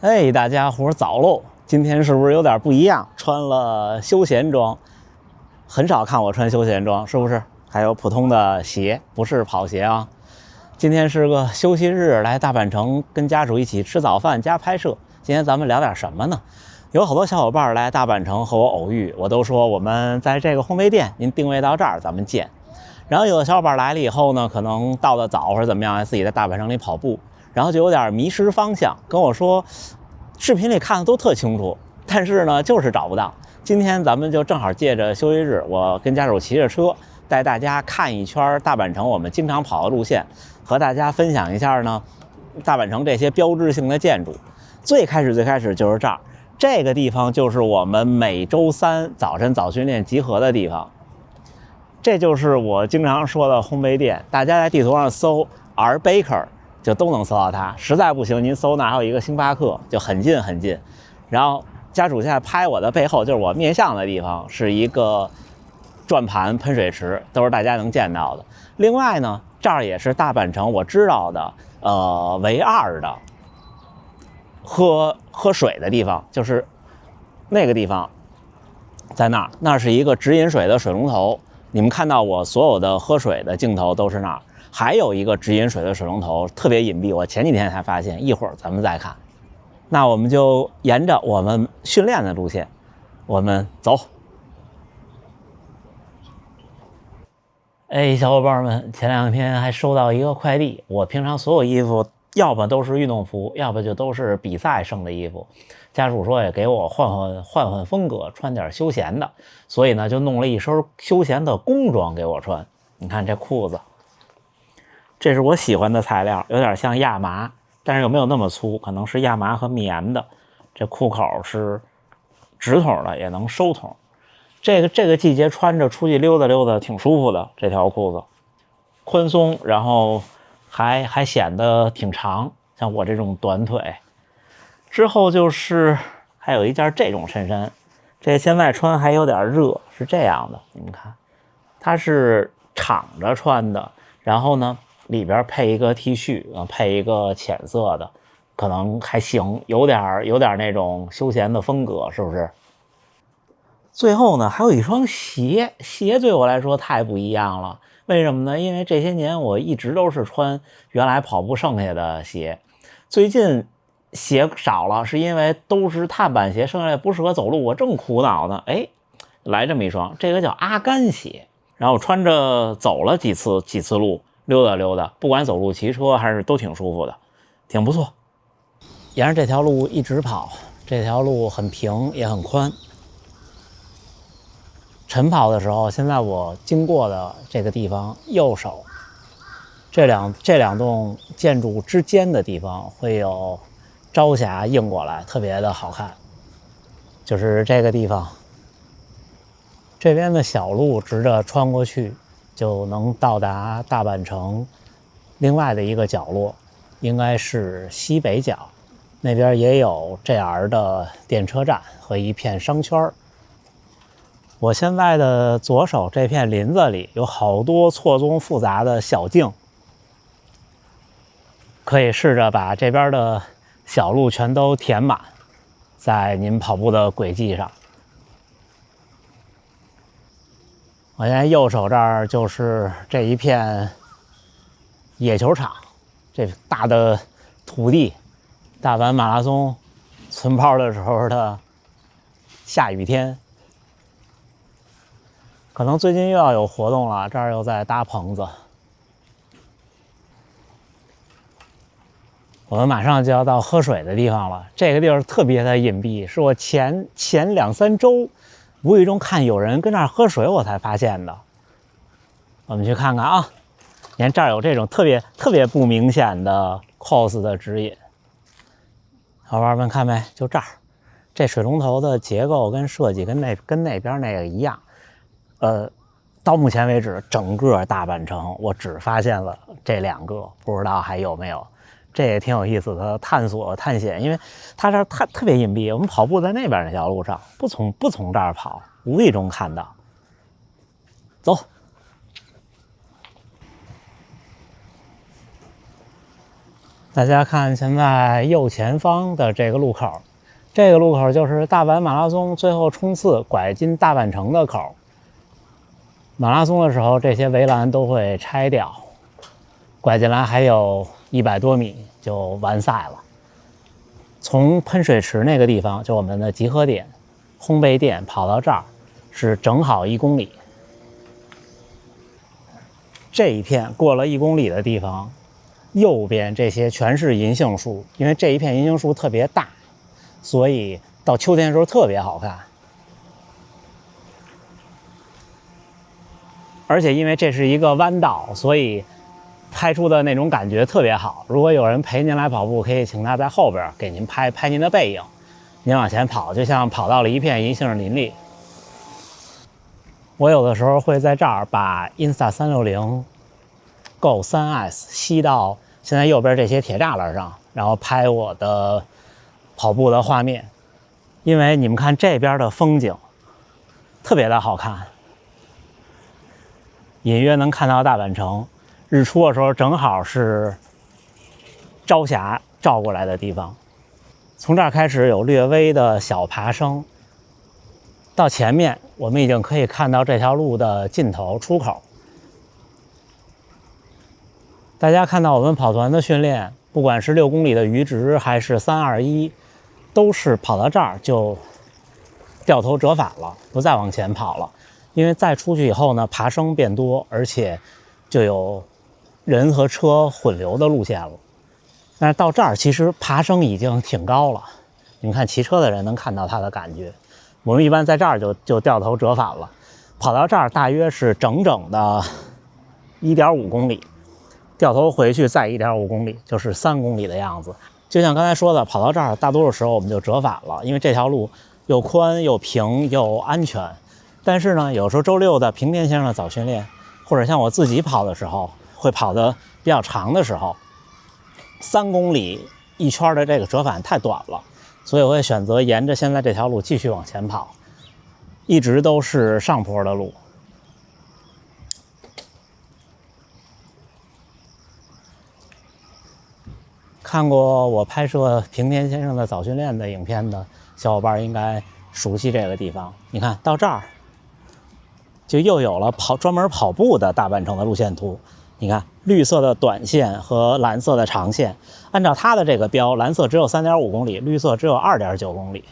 哎，大家伙早喽！今天是不是有点不一样？穿了休闲装，很少看我穿休闲装，是不是？还有普通的鞋，不是跑鞋啊。今天是个休息日，来大阪城跟家属一起吃早饭加拍摄。今天咱们聊点什么呢？有好多小伙伴来大阪城和我偶遇，我都说我们在这个烘焙店，您定位到这儿，咱们见。然后有的小伙伴来了以后呢，可能到的早或者怎么样，自己在大阪城里跑步，然后就有点迷失方向，跟我说，视频里看的都特清楚，但是呢，就是找不到。今天咱们就正好借着休息日，我跟家属骑着车，带大家看一圈大阪城我们经常跑的路线，和大家分享一下呢，大阪城这些标志性的建筑。最开始就是这儿，这个地方就是我们每周三早晨早训练集合的地方。这就是我经常说的烘焙店，大家在地图上搜 R Baker 就都能搜到它。实在不行，您搜那还有一个星巴克，就很近很近。然后家属现在拍我的背后，就是我面向的地方，是一个转盘喷水池，都是大家能见到的。另外呢，这儿也是大阪城我知道的唯二的喝水的地方，就是那个地方，在那儿，那是一个直饮水的水龙头。你们看到我所有的喝水的镜头都是那儿，还有一个直饮水的水龙头，特别隐蔽，我前几天才发现，一会儿咱们再看。那我们就沿着我们训练的路线，我们走。哎，小伙伴们，前两天还收到一个快递，我平常所有衣服要么都是运动服，要么就都是比赛剩的衣服。家属说也给我换风格，穿点休闲的，所以呢就弄了一身休闲的工装给我穿。你看这裤子，这是我喜欢的材料，有点像亚麻，但是又没有那么粗，可能是亚麻和棉的。这裤口是直筒的，也能收筒。这个季节穿着出去溜达溜达挺舒服的，这条裤子宽松，然后还显得挺长，像我这种短腿。之后就是还有一件这种衬衫，这现在穿还有点热，是这样的，你们看，它是敞着穿的，然后呢里边配一个 T 恤，配一个浅色的，可能还行，有点那种休闲的风格，是不是？最后呢，还有一双鞋，鞋对我来说太不一样了。为什么呢？因为这些年我一直都是穿原来跑步剩下的鞋，最近鞋少了，是因为都是碳板鞋，剩下来不适合走路，我正苦恼呢。哎，来这么一双，这个叫阿甘鞋，然后穿着走了几次路，溜达溜达，不管走路骑车还是都挺舒服的，挺不错。沿着这条路一直跑，这条路很平也很宽。晨跑的时候，现在我经过的这个地方右手这两栋建筑之间的地方会有朝霞映过来，特别的好看。就是这个地方，这边的小路直着穿过去，就能到达大阪城另外的一个角落，应该是西北角，那边也有 JR 的电车站和一片商圈。我现在的左手这片林子里有好多错综复杂的小径，可以试着把这边的小路全都填满在您跑步的轨迹上。我现在右手这儿就是这一片野球场，这大的土地，大阪马拉松存泡的时候的下雨天。可能最近又要有活动了，这儿又在搭棚子。我们马上就要到喝水的地方了，这个地儿特别的隐蔽，是我前2-3周无意中看有人跟那儿喝水，我才发现的。我们去看看啊，你看这儿有这种特别不明显的 cos 的指引。小伙伴们看没？就这儿，这水龙头的结构跟设计跟那边那个一样。到目前为止，整个大阪城我只发现了这2个，不知道还有没有。这也挺有意思的探索探险，因为它这特别隐蔽。我们跑步在那边那条路上，不从这儿跑，无意中看到。走。大家看，现在右前方的这个路口，这个路口就是大阪马拉松最后冲刺拐进大阪城的口。马拉松的时候，这些围栏都会拆掉，拐进来还有100多米就完赛了。从喷水池那个地方，就我们的集合点、烘焙店，跑到这儿是正好1公里。这一片过了1公里的地方，右边这些全是银杏树，因为这一片银杏树特别大，所以到秋天的时候特别好看。而且因为这是一个弯道，所以拍出的那种感觉特别好。如果有人陪您来跑步，可以请他在后边给您拍您的背影，您往前跑，就像跑到了一片银杏林里。我有的时候会在这儿把 Insta360 Go 3S 吸到现在右边这些铁栅栏上，然后拍我的跑步的画面。因为你们看这边的风景特别的好看，隐约能看到大阪城。日出的时候正好是朝霞照过来的地方。从这儿开始有略微的小爬升，到前面我们已经可以看到这条路的尽头出口。大家看到我们跑团的训练，不管是6公里的阈值还是321，都是跑到这儿就掉头折返了，不再往前跑了。因为再出去以后呢，爬升变多，而且就有人和车混流的路线了。但是到这儿其实爬升已经挺高了，你们看骑车的人能看到它的感觉。我们一般在这儿就掉头折返了，跑到这儿大约是整整的1.5公里，掉头回去再1.5公里，就是3公里的样子。就像刚才说的，跑到这儿大多数时候我们就折返了，因为这条路又宽又平又安全。但是呢，有时候周6的平田先生的早训练，或者像我自己跑的时候，会跑得比较长的时候，3公里一圈的这个折返太短了，所以我会选择沿着现在这条路继续往前跑，一直都是上坡的路。看过我拍摄平田先生的早训练的影片的小伙伴应该熟悉这个地方。你看到这儿就又有了专门跑步的大阪城的路线图。你看绿色的短线和蓝色的长线，按照它的这个标，蓝色只有 3.5 公里，绿色只有 2.9 公里。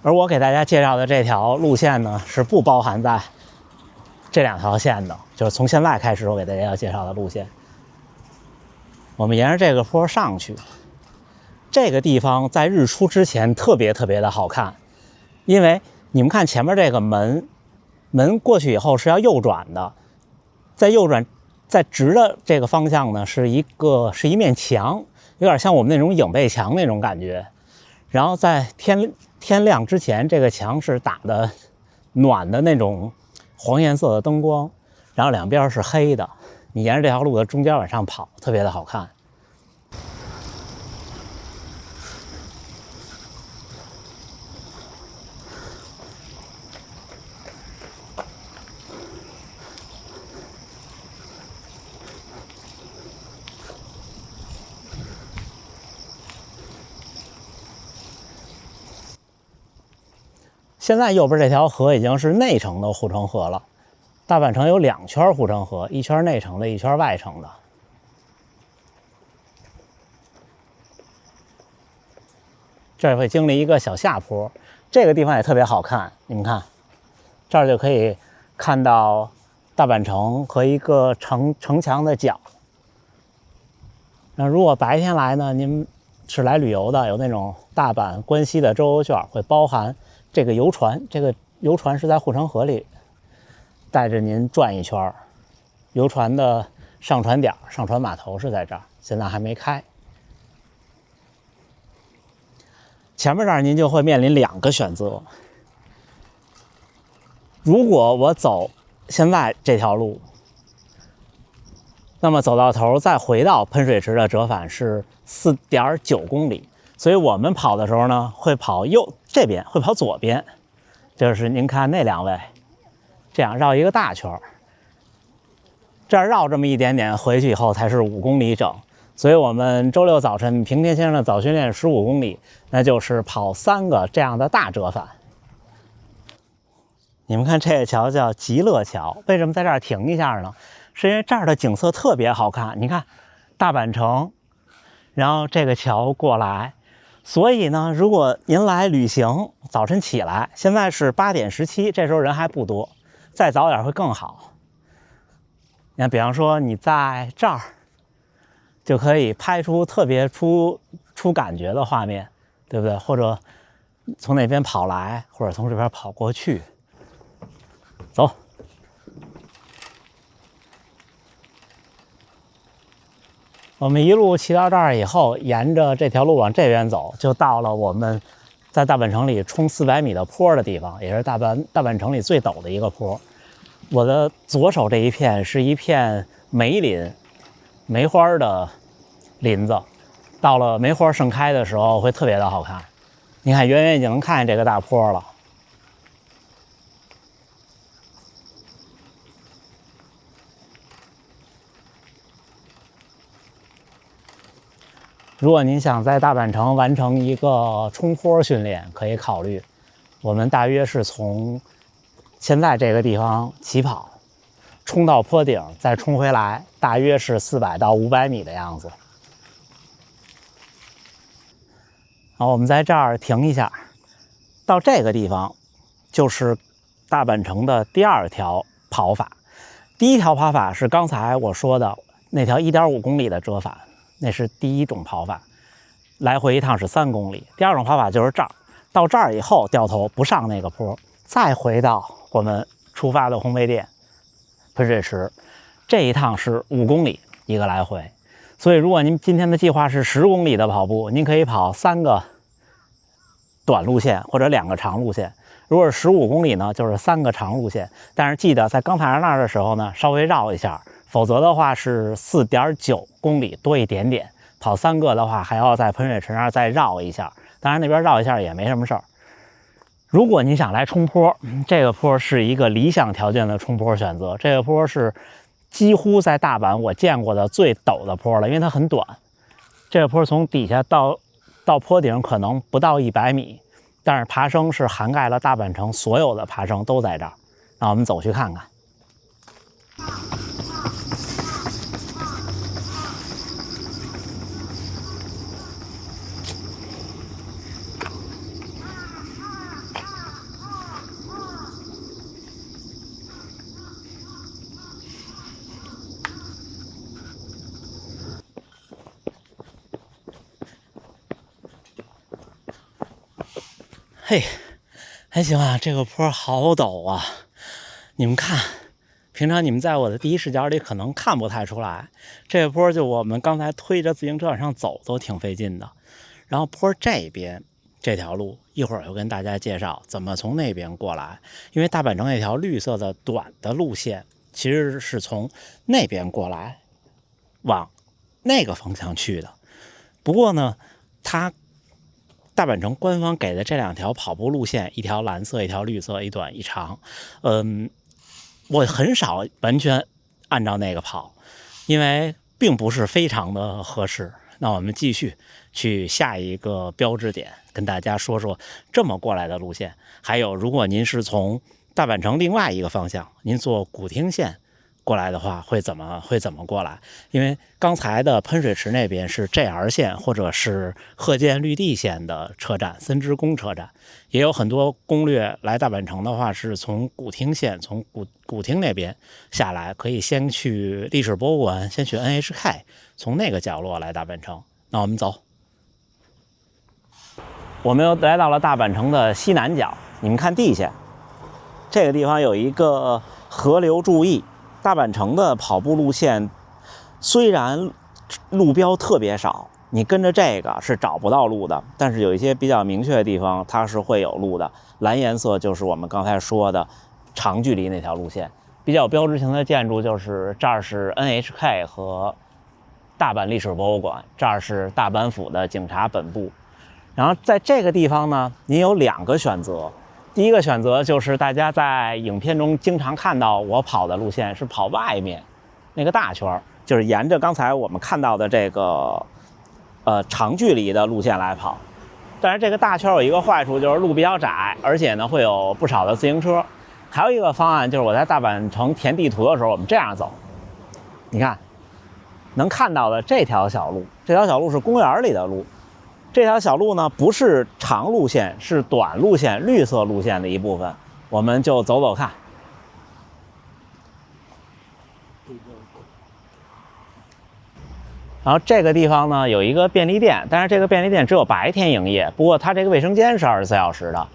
而我给大家介绍的这条路线呢，是不包含在这2条线的，就是从现在开始我给大家要介绍的路线。我们沿着这个坡上去，这个地方在日出之前特别的好看，因为你们看前面这个门过去以后是要右转的，在右转在直的这个方向呢是一面墙，有点像我们那种影背墙那种感觉。然后在天亮之前，这个墙是打的暖的那种黄颜色的灯光，然后两边是黑的。你沿着这条路的中间往上跑，特别的好看。现在右边这条河已经是内城的护城河了。大阪城有2圈护城河，一圈内城的，一圈外城的。这儿会经历一个小下坡，这个地方也特别好看。你们看，这儿就可以看到大阪城和一个城墙的角。那如果白天来呢，您是来旅游的，有那种大阪关西的周游券，会包含这个游船。这个游船是在护城河里带着您转一圈。游船的上船点、上船码头是在这儿，现在还没开。前面这儿您就会面临2个选择。如果我走现在这条路，那么走到头再回到喷水池的折返是 4.9 公里，所以我们跑的时候呢，会跑这边，会跑左边，就是您看那2位，这样绕一个大圈。这儿绕这么一点点，回去以后才是5公里整。所以我们周六早晨平田先生的早训练15公里，那就是跑3个这样的大折返。你们看这个桥叫极乐桥，为什么在这儿停一下呢？是因为这儿的景色特别好看。你看大阪城，然后这个桥过来，所以呢，如果您来旅行，早晨起来，现在是8点17，这时候人还不多，再早点会更好。你看，比方说你在这儿，就可以拍出特别出感觉的画面，对不对？或者从那边跑来，或者从这边跑过去。走。我们一路骑到这儿以后，沿着这条路往这边走，就到了我们在大阪城里冲400米的坡的地方，也是大阪城里最陡的一个坡。我的左手这一片是一片梅林，梅花的林子，到了梅花盛开的时候会特别的好看。你看，远远已经能看见这个大坡了。如果您想在大阪城完成一个冲坡训练，可以考虑。我们大约是从现在这个地方起跑，冲到坡顶，再冲回来，大约是400到500米的样子。好，我们在这儿停一下，到这个地方就是大阪城的第2条跑法。第1条跑法是刚才我说的那条1.5公里的折返。那是第1种跑法，来回一趟是3公里。第2种跑法就是这儿，到这儿以后掉头不上那个坡，再回到我们出发的烘焙店喷水池，这一趟是5公里一个来回。所以如果您今天的计划是10公里的跑步，您可以跑3个短路线或者2个长路线。如果是15公里呢，就是3个长路线。但是记得在刚才那儿的时候呢，稍微绕一下。否则的话是4.9公里多一点点，跑3个的话还要在喷水池那儿再绕一下，当然那边绕一下也没什么事儿。如果你想来冲坡，这个坡是一个理想条件的冲坡选择，这个坡是几乎在大阪我见过的最陡的坡了，因为它很短。这个坡从底下到坡顶可能不到100米，但是爬升是涵盖了大阪城所有的爬升都在这儿。那我们走去看看。嘿，还行啊，这个坡好陡啊！你们看，平常你们在我的第一视角里可能看不太出来，这个坡就我们刚才推着自行车往上走都挺费劲的。然后坡这边这条路，一会儿就跟大家介绍怎么从那边过来，因为大阪城那条绿色的短的路线其实是从那边过来，往那个方向去的。不过呢，大阪城官方给的这2条跑步路线，一条蓝色，一条绿色，一短一长。我很少完全按照那个跑，因为并不是非常的合适。那我们继续去下一个标志点，跟大家说说这么过来的路线。还有，如果您是从大阪城另外一个方向，您坐古町线过来的话，会怎么过来？因为刚才的喷水池那边是 JR 线或者是鹤见绿地线的车站，森之宫车站。也有很多攻略来大阪城的话，是从古町线，从古町那边下来，可以先去历史博物馆，先去 NHK， 从那个角落来大阪城。那我们走。我们又来到了大阪城的西南角，你们看地下，这个地方有一个河流注意。大阪城的跑步路线虽然路标特别少，你跟着这个是找不到路的，但是有一些比较明确的地方它是会有路的。蓝颜色就是我们刚才说的长距离那条路线。比较标志性的建筑就是这儿是 NHK 和大阪历史博物馆，这儿是大阪府的警察本部。然后在这个地方呢，您有2个选择。第一个选择就是大家在影片中经常看到我跑的路线，是跑外面，那个大圈就是沿着刚才我们看到的这个长距离的路线来跑。但是这个大圈有一个坏处，就是路比较窄，而且呢会有不少的自行车。还有一个方案就是我在大阪城填地图的时候，我们这样走，你看能看到的这条小路，这条小路是公园里的路。这条小路呢不是长路线，是短路线，绿色路线的一部分，我们就走走看。然后这个地方呢有一个便利店，但是这个便利店只有白天营业，不过它这个卫生间是24小时的。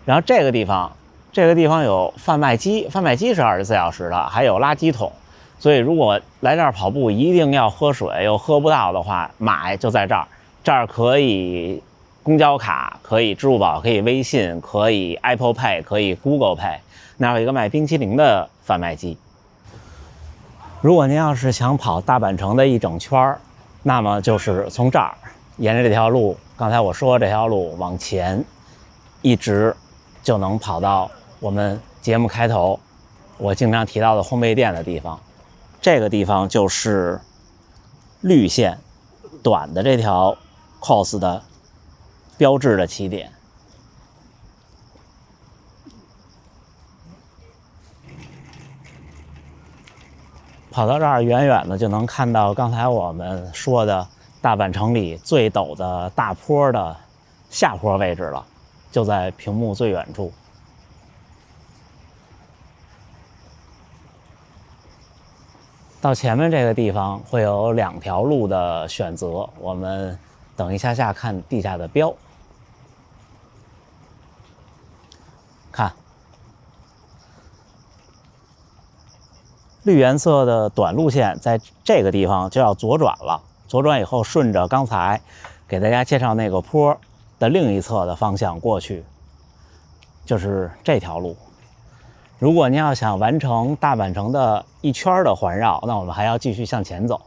然后这个地方有贩卖机，贩卖机是24小时的，还有垃圾桶。所以如果来这儿跑步一定要喝水又喝不到的话，买就在这儿。这儿可以公交卡，可以支付宝，可以微信，可以 Apple Pay， 可以 Google Pay。那有一个卖冰淇淋的贩卖机。如果您要是想跑大阪城的一整圈，那么就是从这儿沿着这条路，刚才我说这条路往前，一直就能跑到我们节目开头我经常提到的烘焙店的地方。这个地方就是绿线短的这条 cos 的标志的起点。跑到这儿远远的就能看到刚才我们说的大阪城里最陡的大坡的下坡位置了，就在屏幕最远处。到前面这个地方会有2条路的选择，我们等一下下看地下的标。看，绿颜色的短路线在这个地方就要左转了，左转以后顺着刚才给大家介绍那个坡的另一侧的方向过去，就是这条路。如果您要想完成大阪城的一圈的环绕，那我们还要继续向前走。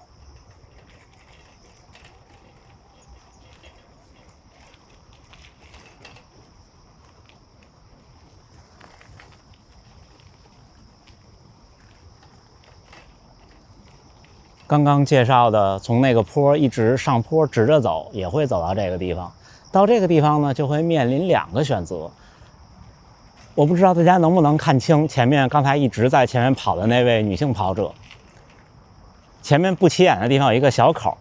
刚刚介绍的从那个坡一直上坡直着走，也会走到这个地方。到这个地方呢，就会面临2个选择。我不知道大家能不能看清前面刚才一直在前面跑的那位女性跑者。前面不起眼的地方有一个小口，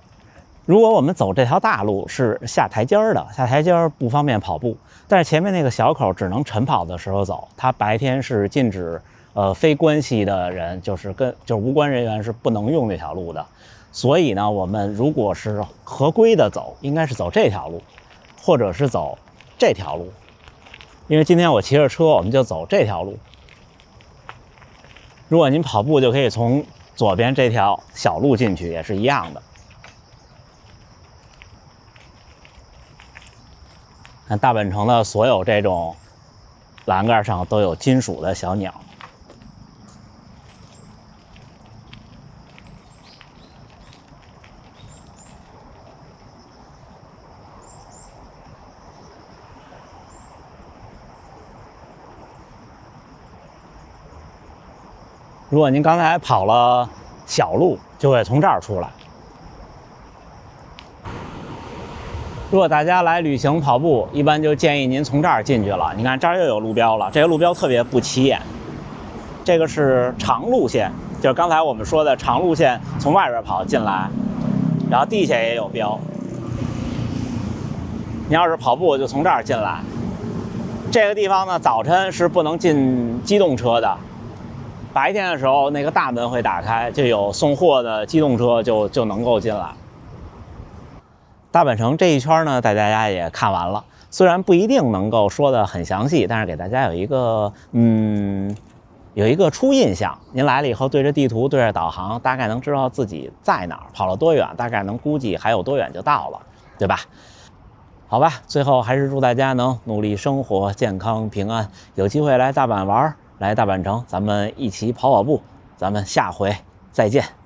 如果我们走这条大路是下台阶的，下台阶不方便跑步，但是前面那个小口只能晨跑的时候走，它白天是禁止非关系的人，就是无关人员是不能用这条路的。所以呢，我们如果是合规的走，应该是走这条路，或者是走这条路。因为今天我骑着车，我们就走这条路。如果您跑步，就可以从左边这条小路进去，也是一样的。看大阪城的所有这种栏杆上都有金属的小鸟。如果您刚才跑了小路，就会从这儿出来。如果大家来旅行跑步，一般就建议您从这儿进去了。你看这儿又有路标了，这个路标特别不起眼。这个是长路线，就是刚才我们说的长路线，从外边跑进来，然后地下也有标。你要是跑步，就从这儿进来。这个地方呢，早晨是不能进机动车的。白天的时候，那个大门会打开，就有送货的机动车就能够进来。大阪城这一圈呢，大家也看完了，虽然不一定能够说得很详细，但是给大家有一个初印象。您来了以后，对着地图，对着导航，大概能知道自己在哪儿，跑了多远，大概能估计还有多远就到了，对吧？好吧，最后还是祝大家能努力生活，健康平安，有机会来大阪玩。来大阪城，咱们一起跑跑步，咱们下回再见。